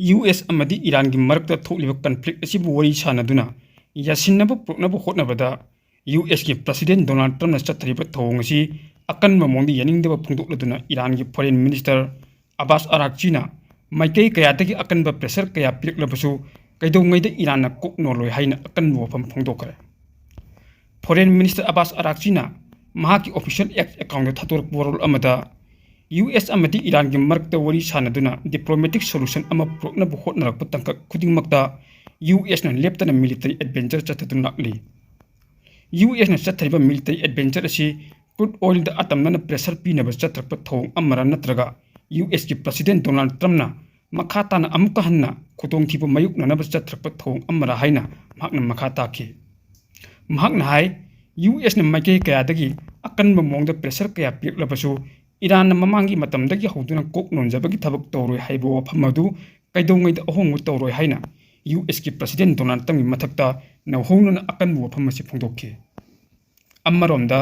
US amadi Iran gi marakta thokliba conflict asibu wari sanaduna yasinnabu proknabu hotnabada US gi President Donald Trump na chathriba thong asi akan mamongdi yaningdeba phungdokladuna Iran gi Foreign Minister Abbas Araghchi na maikei kayatagi akan ba pressure kaya piriklabasu kaidongaida Iran na koknoloi haina akan wafam phungdokare Foreign Minister Abbas Araghchi na mahaki official account thator borol amada US amadi Iran gi marakta wari sanaduna diplomatic solution ama proknabu hotnarakpa tangka khudingmakta US na leptana military adventure chathatun lakli US na chathriba military adventure asi crude oil da atamna pressure pinaba chatrakpa thong amara natraga US ki President Donald Trump na makhata na amka hanna khutong thiba mayuk na naba chatrakpa thong amara haina mahakna makhata ki mahakna hai US na maikei kaya dagi akan mamongda pressure kaya piklabasu Iran na mamangi matamdagi hawduna koknonjabagi thabak tawroi haibo wafamadu kaidongaida ahongu tawroi haina US ki President Donald Trump gi mathakta nawhonuna akan wafam asi phungdokki ammaromda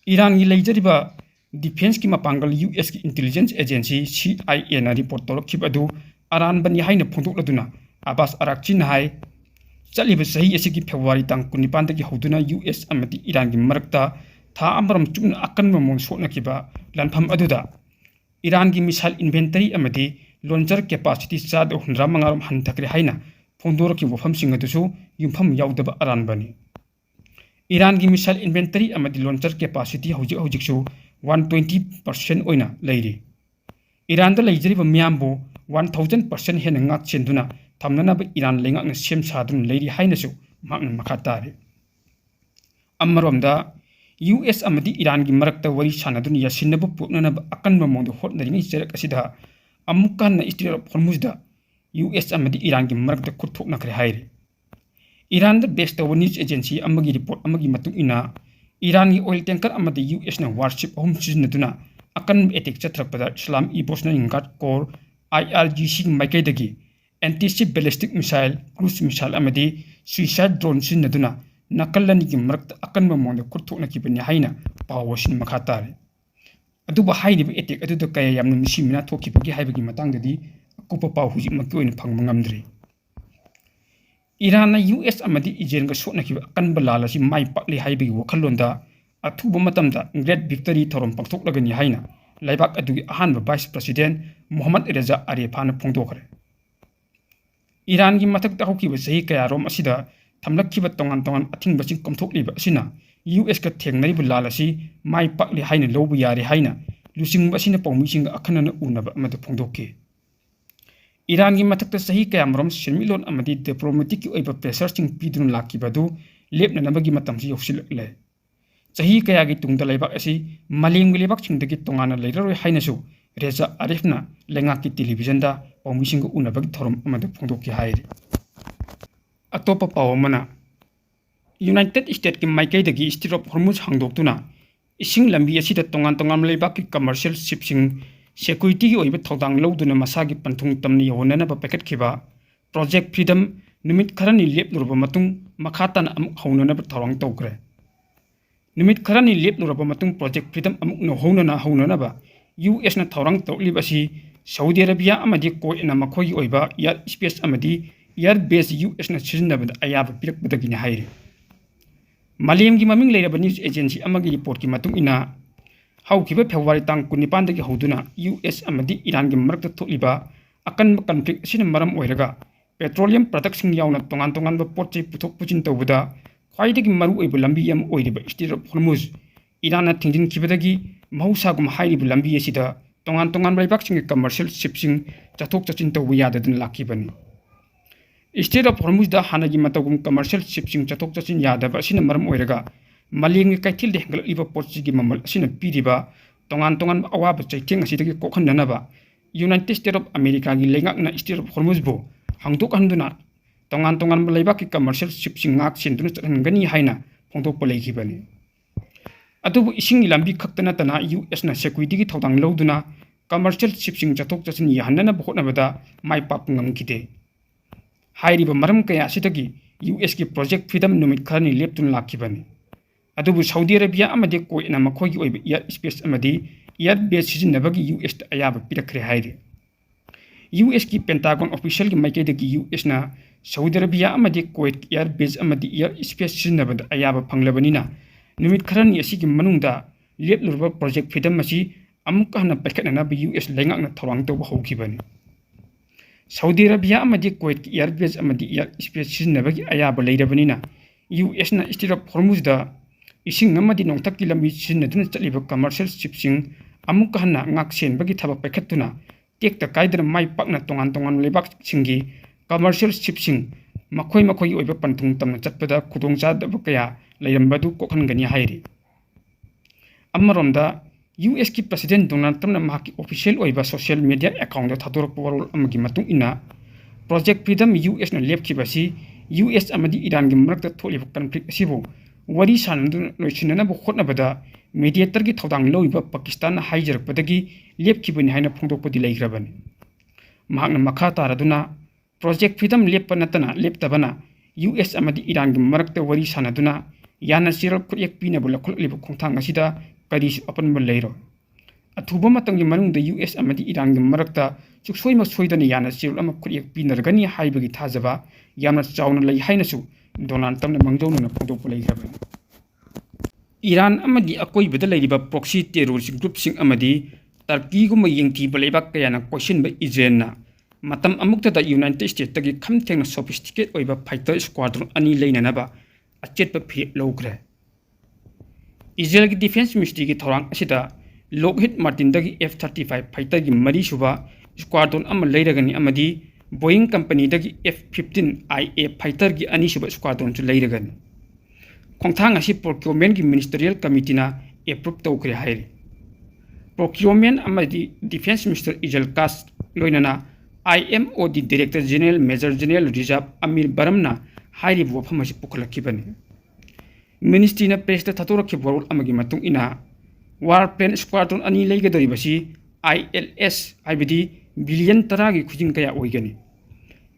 Iran gi leijariba defense ki mapangal US ki intelligence agency CIA na report tawrakhibadu aran bani haina phungdokladuna Abbas Araghchi na hai chaliba sahi asi ki February tang 19 dagi hawduna US amati Iran gi marakta tha amaram chukna akan mamong sotna kiba lanpham aduda Iran gi missile inventory amati launcher capacity chad 100 hanthakre haina phondor ki wafam singadusu yumpham yaudaba aran bani Iran gi missile inventory amati launcher capacity hojiksu 120% oina leiri Iran da leijari ba miyambo 1000% hena ngak chenduna thamnana ba Iran lengak na sem sadun leiri haina su makna makhatare ammaromda US amadi Iran gi marakta wari sanadun yasinnabu puknana akan mamongda hotnaringi cherak asida amukan na Strait of Hormuz da US amadi Iran gi marakta khurthokna khare haire Iran da based news agency amagi report amagi matung ina Iran gi oil tanker amadi US na warship home siznaduna akan attack chatrakpada Islam Bosna Guard Corps IRGC maikai dagi anti-ship ballistic missile cruise missile amadi suicide drone siznaduna nakalani gi marakta akan mamongda kurthokna kibani haina pawasin makhatare aduba hainiba attack aduda kaya yamna misimina thokibagi haibagi matangdadi akupa paw hujik makki oina phangba ngamdri Iran na US amadi Israel ga sotna kiba akan balala si mai pakli haibagi wakhalonda athuba matamda great victory thorom pangthoklagani haina laibak adugi ahanba vice president Mohammad Reza Arefana phongdokhare Iran gi mathakta hokiba sahi kaya rom asida thamlakkiba tongan athing baching komthokliba asina US ka thengnariba lalasi mai pakli haina lobu yare haina lusing basina pawmising akhanana unaba amada phongdokki Iran gi mathakta sahi kayamrom sirmilon amadi diplomatic ki oiba pressure sing pidun lakibadu lepna nabagi matamsi yosilakle sahi kaya gi tungda laibak asi malingwi lebak singdagi tongana leiraroi hainasu Reza Arefna lengaki television da pawmising unabagi thorom amada phongdokki hairi atopa pawamana United States ki maikai dagi Strait of Hormuz hangdoktuna ising lambi asida tongan leibak ki commercial shipping security ki oiba thodang loduna masagi panthung tamni yonana ba packet khiba Project Freedom numit kharani lepnurba matung makhatan amuk haunana ba thorang tawkre numit kharani lepnurba matung Project Freedom amuk no haunana ba US na thorang tawlib asi Saudi Arabia amadi ko ina makhoi oiba air space amadi air base US na siznabada ayaba pirakbadagina haire Malim gi maming leiraba news agency amagi report ki matung ina haukiba February tang 19 dagi hoduna US amadi Iran gi marakta tholiba akan conflict sina maram oiraga petroleum products sing yauna tongan ba potchi puthok puchin tawbuda khwaidagi maru oiba lambi yam oiriba Strait of Hormuz Iran na thingjin kibadagi mahausa gum hairiba lambi asida tongan baibak sing commercial shipping chathok chachin tawbu yadadun lakibani Strait of Hormuz da hanagi matagum commercial shipping chathok chachin yadaba sina maram oiraga malingi kaithil de hangal iba porchi gi mamal asina piriba tongan awaba chaitheng asidagi kokhananaba United States of America gi lengak na Strait of Hormuz bo hangdok handuna tongan leibak ki commercial shipping ngak sinduna changani haina phongdok palai bani adubu ising lambi khaktana tana US na security gi thodang loduna commercial shipping chathok chachin yahanna bhotnabada mai pap ngamkide hairiba maram kaya asidagi US ki Project Freedom numit kharani leptun lakibani adubu Saudi Arabia amadi ko ina makhogi oiba air space amadi air base sizinabagi US ayaba pirakhre haire US की Pentagon official की माइकेद की US ना Saudi Arabia अमदी Kuwait air base अमदी air space सिजनबद अयाब फंगलबनिना नुमित खरनी असिगी मनुंगदा लेपलुरबा प्रोजेक्ट फ्रीडम असी अमुक हना पैखनना US लेंगाकना थौरांग तौब हौखिबनि सऊदी अरबिया अमदी कुवैत एयर बेस अमदी एयर स्पेस सिजनबगी अयाब लेरबनिना US ना स्टेट ऑफ हॉर्मुजदा इसिंग अमदी नोंथक्की लंबी सिजनदुना चलिबा कमर्शियल शिपसिंग अमुक हना ngaksenbagi thaba paikhatuna tekta kaidana mai pakna tongan tongan lebak singi commercial shipping makhoi makhoi oiba panthung tamna chatpada khudongcha daba kaya leirambadu kokhangani hairi ammaromda US ki president Donald Trump na mahaki official oiba social media account da thadorok warol amagi matung ina project freedom US na lepkibasi US amadi Iran gi marakta tholiba conflict asibu wari sanandu loisinana bu khotnabada mediator की थौदांग लौइबा पाकिस्तान हाइजरपदगी लेपखिबनि हाइना फोंदोकपदि लेग्रबनि महाकना मखा तारदुना project freedom लेप नतना लेपतबना US अमदि Iran की मरक्ता worry सानदुना याना cereal खुयक पिनबु लखुलिब खोंथांग असिदा करिस अपनब लेरो अथुबा मतंगि मनुंगदा US अमदि Iran की मरक्ता सुक्सोइम सोइदनि याना cereal अम खुयक पिनरगनि हाइबगी थाजबा याना चाउना लई हाइनसु डोनाल्ड ट्रम्पना मंगजौना फोंदोक लेग्रबनि ईरान अमदी अकोइबदा लेरिबा प्रॉक्सी टेररिस्ट ग्रुपसिंग अमदी टर्कीगुम यंगथीबा लेबाक कयाना क्वेश्चनबा इजराइलना मतम अमुक्तदा यूनाइटेड स्टेट्स तगी खमथेंगना सोफिस्टिकेट ओइबा फाइटर स्क्वाड्रन अनि लेननबा अचेतबा फिरेप लौग्रे इजराइल की डिफेंस मिनिस्ट्री की थौरांग असिदा लॉकहीड मार्टिन दगी F-35 फाइटर की मरीसुबा स्क्वाड्रन अमा लेरगनि अमदी बोइंग कंपनी दगी F-15IA फाइटर की अनिसुबा स्क्वाड्रन सु लेरगनि खोंथांग असी प्रोक्योरमेंट की मिनिस्टरियल कमिटीना एप्रूव तौखरे हाइरे प्रोक्योरमेंट अमदी डिफेंस मिनिस्टर इजल कास लोइनना IMO दी director general major general reserve Amir बरमना हाइरिब वफम असी पुखलखिबनि मिनिस्ट्रीना प्रेसता थतोरखि वरोल अमगी मतुंग इना वार प्लेन स्क्वाड्रन अनि लेगदरिबसी ILS हाइबदी बिलियन तरागी खुजिंग कया ओइगनि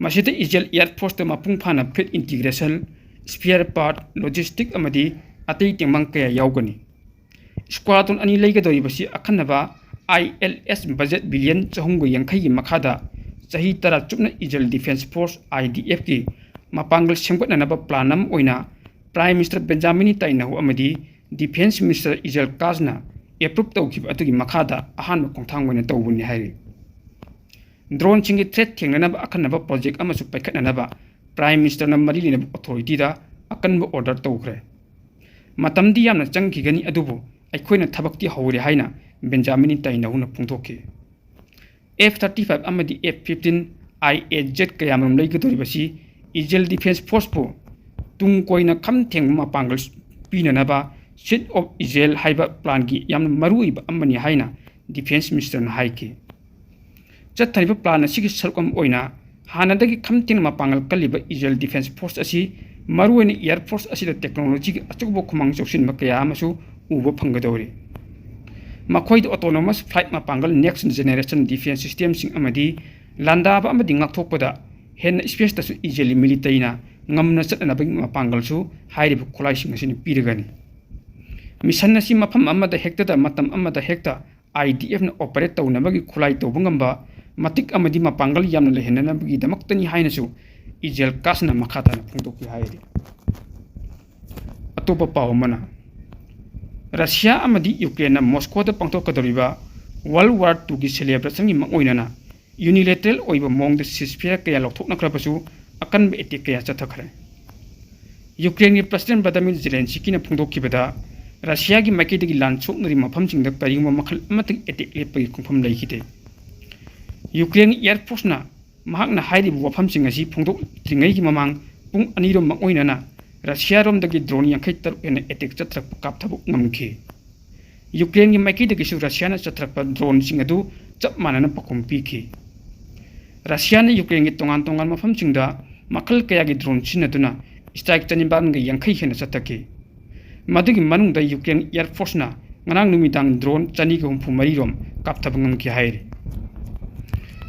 मसिदा इजल एयर फोर्स ता मपुंग फाना fleet integration spare part logistic अमदी अतई तेमंग कया याउगनि स्क्वाड्रन अनि लेगदरिबसी अखनबा ILS बजेट बिलियन चहुंग यंखई की मखादा चही तरा चुपना इजल डिफेंस फोर्स IDF की मपांगल सेमगतनबा प्लानम ओइना प्राइम मिनिस्टर बेंजामिन नेतन्याहू अमदी डिफेंस मिनिस्टर इजल काजना एप्रूव तौखिबा अतुगी मखादा अहान खोंथांग ओइना तौबुनि हाइरि ड्रोन सिंगी थ्रेट थेंगनबा अखनबा प्रोजेक्ट अमसु पैखतनबा प्राइम मिनिस्टर ना मरी लेनब अथॉरिटी दा अकनब ऑर्डर तौखरे मतमदी यामना चंगखिगनी अदुबु अखोइना थबक्ति हौरे हाइना बेंजामिन नेतन्याहूना फोंदोखि F-35 अमदी F-15IA जेट कयामरम लेगदोरिबसी इजल डिफेंस फोर्स पो तुंग कोइना खमथेंग मपांगल पिननबा सीट ऑफ इजराइल हाइबा प्लान की यामना मरुइबा अमनी हाइना डिफेंस मिनिस्टर ना हाइके चथरिबा प्लान असिगी सरकम ओइना हानदगी खमथेंग मपांगल कलिबा इजराइल डिफेंस फोर्स असी मरुइना एयर फोर्स असिदा टेक्नोलॉजी की अचुबो खुमांग चौसिनबा कया अमसु उबा फंगदौरि मखोइद ऑटोनोमस फ्लाइट मपांगल नेक्स्ट जनरेशन डिफेंस सिस्टम सिंग अमदी लांदाबा अमदी ngakthokpada hen space tasu easily military ngamna chatnaba mapanggalsu hairibu khulaising asini pirigani mission asi mafam amada hekta da matam amada hekta IDF na operate tawnabagi khulai tawbungamba matik amadi mapangal yamna lehenanabagi damaktani hainasu ijel kasna makhata na phungtoki hairi atopa pawmana Russia amadi Ukraine na Moscow da pangtokadoriba World War II gi celebration gi mangoinana unilateral oiba mong de ceasefire kaya lokthokna krabasu akan be attack kaya chathakre Ukraine gi president Vladimir Zelensky na phungdokkibada Russia gi maiki degi lanchoknari mafam singda karima makhal amatik attack lepai khungpham leikite Ukraine air force na mahakna hairi wafam sing asi phungdok tringai gi mamang pung anirom mangoinana Russia rom dagi drone yankhai tar ena attack chatrak kapthabu ngamkhi Ukraine gi maiki degi su Russia na chatrak drone sing adu chap manana pakum pikhi Russia na Ukraine gi tongan tongan mafam singda makhal kaya gi drone sinaduna strike chaniban gi yankhai hena chataki madugi manungda Ukraine air force na nganang numidang drone chani gi humpu mari rom kapthabu ngamkhi hairi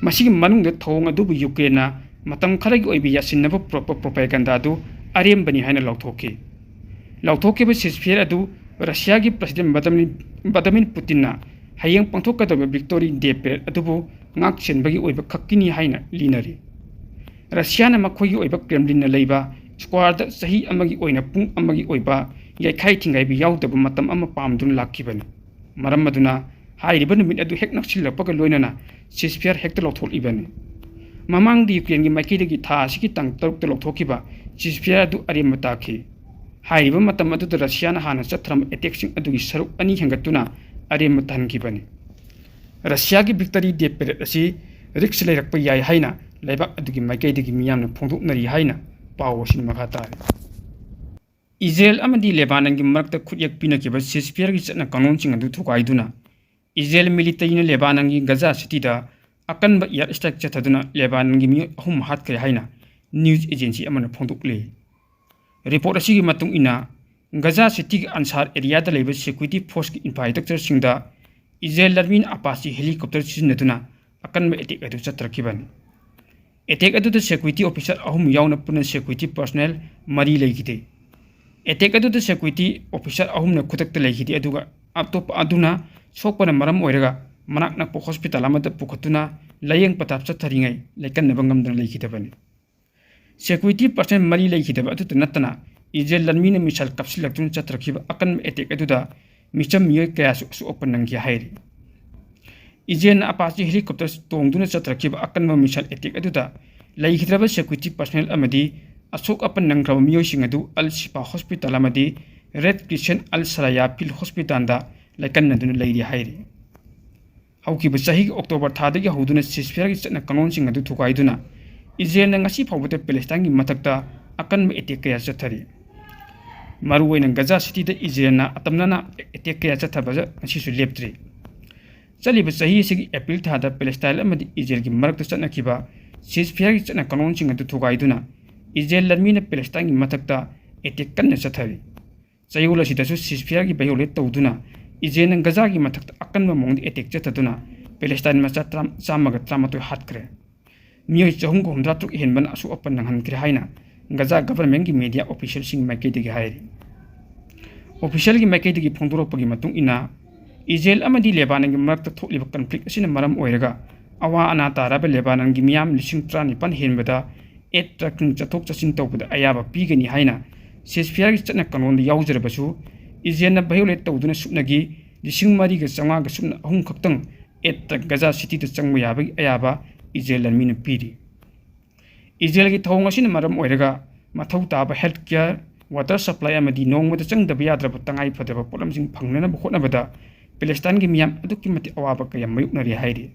masigi manungda thong adubu Ukraine na matam kharagi oibi yasinaba propaganda adu arem bani haina lauthoke ba ceasefire adu Russia gi president Vladimir Putin na hayang pangthokadaba victory day period adubu ngak chenbagi oiba khakkini haina linari Russia na makhoi oiba Kremlin na leiba square da sahi amagi oina pung amagi oiba yaikhai thingai bi yaudaba matam ama pamdun lakhibani maram maduna hairiba numit adu hek naksilapaka loinana ceasefire hekta lothol ibani mamang di Ukraine gi maiki gi tha siki tang taruk te lokhokiba ceasefire adu arimata khi hairiba matam adu Russia na hana chathram attack sing adu gi saruk ani hengatuna arimata hankibani Russia gi victory day period asi risk leirakpa yai haina leibak adugi maiki gi miyamna phongduknari haina pawo sin makhatari Israel amadi Lebanon gi marakta khutyak pina ke ba ceasefire gi chana kanon ching adu thukaiduna Israel military na Lebanon gi Gaza city da akan ba air strike chathaduna Lebanon gi mi ahum hat kare haina news agency amana phongdukle report asi gi matung ina Gaza city gi ansar area da leiba security force gi infrastructure singda Israel army Apache helicopter sinaduna akan ba attack adu chatrakibani attack adu the security officer ahum yauna puna security personnel mari leigite attack adu the security officer ahum na khutak te leigite aduga atop aduna sokpana maram oiraga manak nak po hospital amada pukhatuna layeng patap chatharingai lekan nabangam dan leigitebani security personnel mari leigiteba adu natana Israel lanmi na misal kapsilaktun chatrakhiba akan attack adu da micham miyoy kaya su open nang hairi Israel Apache helicopter tongduna chatrakhiba akan ma misal attack adu da leigitraba security personnel amadi asok apan nangraba miyoy singadu Al Shifa hospital amadi Red Crescent Al Saraya Pil hospital da lekan naduna leiri hairi hauki basahi October thada gi hoduna ceasefire gi chana kanon sing adu thukaiduna Israel na ngasi phawbata Palestine gi matakta akan ma attack kaya chathari maruwaina Gaza city da Israel na atamnana attack kaya chathabaja ngasi su leptri chali basahi sigi April thada Palestine amadi Israel gi marakta chana kiba ceasefire gi chana kanon sing adu thukaiduna Israel larmina Palestine gi matakta attack kan chathari chayula sida su ceasefire gi bayole tawduna Israel na Gaza gi matakta akan ma mongdi attack chataduna Palestine ma chatram chamaga tramato hatkre miyoy chahung ko humdra truk henban asu open nang han kre haina Gaza government gi media official sing maike de gi hairi official gi maike de gi phongduro pagi matung ina Israel amadi Lebanon gi marakta thokliba conflict asina maram oiraga awa ana taraba Lebanon gi miyam lising trani pan henbada et tracking chathok chachin tawbada ayaba pigani haina ceasefire gi chana kanon da yaujarabasu Israel na violate tawduna supnagi lising mari ga changa ga supna ahum khaktang et Gaza city da changma yaba ayaba Israel army na piri Israel gi thong asina maram oiraga mathau taba health care water supply amadi nongmada changdaba yadraba tangai phadaba polamsing phangnana bkhotnabada Palestine gi miyam adukki mati awaba kaya mayuknari hairi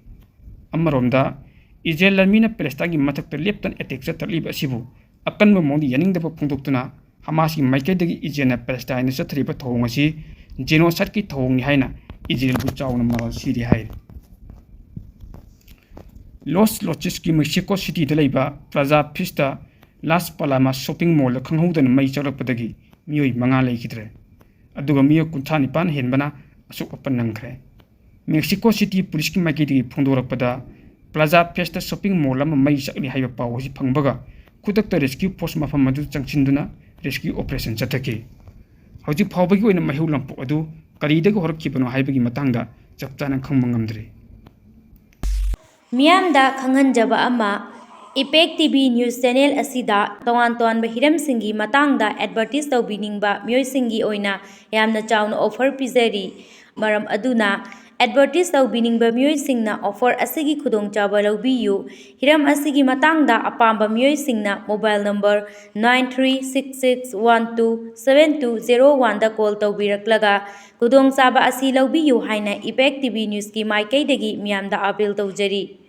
amaromda Israel army na Palestine gi mathakta leptan attack chathliba asibu akan ma mongdi yaningdaba phungdoktuna Hamas gi maikaidagi Israel na Palestine chathriba thong asi genocide ki thong ni haina Israel bu chawna maral siri hairi Los Loches ki Mexico City da leiba Plaza Pista Las Palmas shopping mall khanghodan mai chawrakpadagi miyoy manga leikidre aduga miyo kunthani pan henbana asuk open nangkhre Mexico City police ki maikidagi phongdorakpada Plaza Pista shopping mall ama mai chakni haiba paw hi phangbaga khutakta rescue force mafam madu changchinduna rescue operation chathaki hauji phawbagi oina mahiu lampu adu karidaga horakhibano haibagi matangda chapchana khangma ngamdre Miyamda Khanganjaba ama Impact TV News Channel asida tongan hiram singi matangda advertise tawbiningba miyoi singi oina yamna chawna offer pizari maram aduna advertise tawbiningba miyoi singna offer asigi khudong chawa lawbiyu hiram asigi matangda apamba miyoi singna mobile number 9366127201 da call tawbiraklaga khudong chaba asi lawbiyu haina Impact TV News ki maikaidagi miyamda appeal tawjari